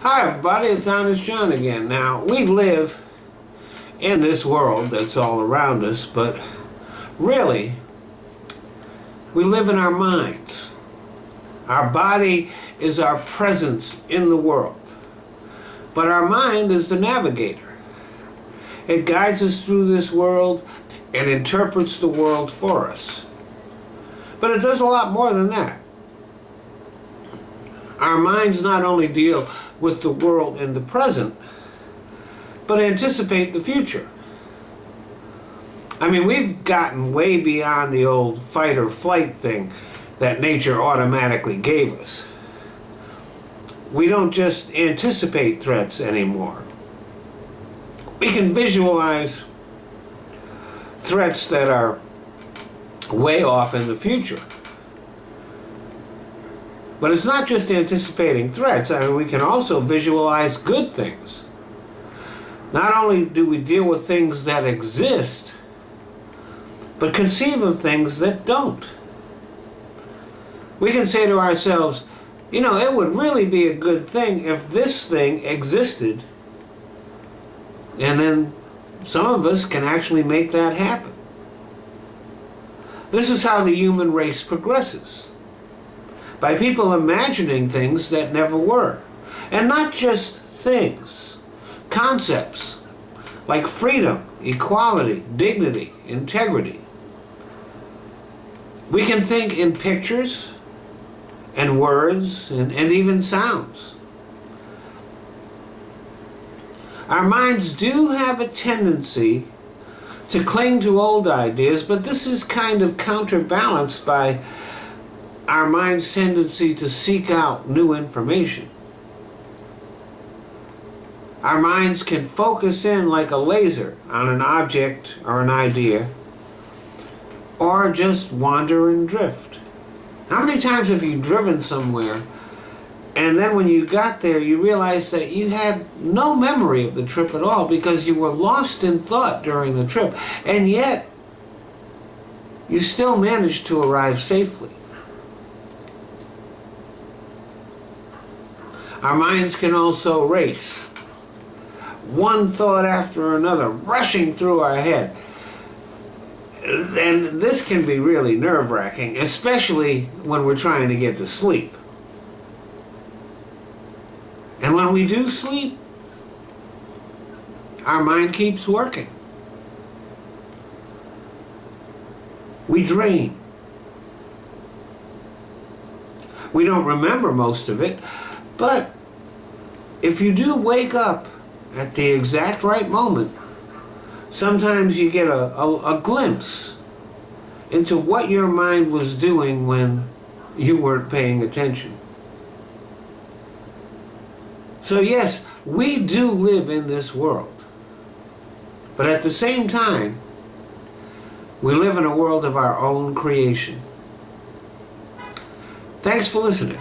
Hi everybody, it's Honest John again. Now, we live in this world that's all around us, but really, we live in our minds. Our body is our presence in the world, but our mind is the navigator. It guides us through this world and interprets the world for us. But it does a lot more than that. Our minds not only deal with the world in the present, but anticipate the future. I mean, we've gotten way beyond the old fight or flight thing that nature automatically gave us. We don't just anticipate threats anymore. We can visualize threats that are way off in the future. But it's not just anticipating threats. I mean, we can also visualize good things. Not only do we deal with things that exist, but conceive of things that don't. We can say to ourselves, you know, it would really be a good thing if this thing existed. And then some of us can actually make that happen. This is how the human race progresses. By people imagining things that never were. And not just things, concepts like freedom, equality, dignity, integrity. We can think in pictures and words and even sounds. Our minds do have a tendency to cling to old ideas, but this is kind of counterbalanced by our mind's tendency to seek out new information. Our minds can focus in like a laser on an object or an idea, or just wander and drift. How many times have you driven somewhere and then when you got there you realized that you had no memory of the trip at all because you were lost in thought during the trip, and yet you still managed to arrive safely? Our minds can also race, one thought after another, rushing through our head. And this can be really nerve-wracking, especially when we're trying to get to sleep. And when we do sleep, our mind keeps working. We dream. We don't remember most of it, but if you do wake up at the exact right moment, sometimes you get a glimpse into what your mind was doing when you weren't paying attention. So yes, we do live in this world, but at the same time, we live in a world of our own creation. Thanks for listening.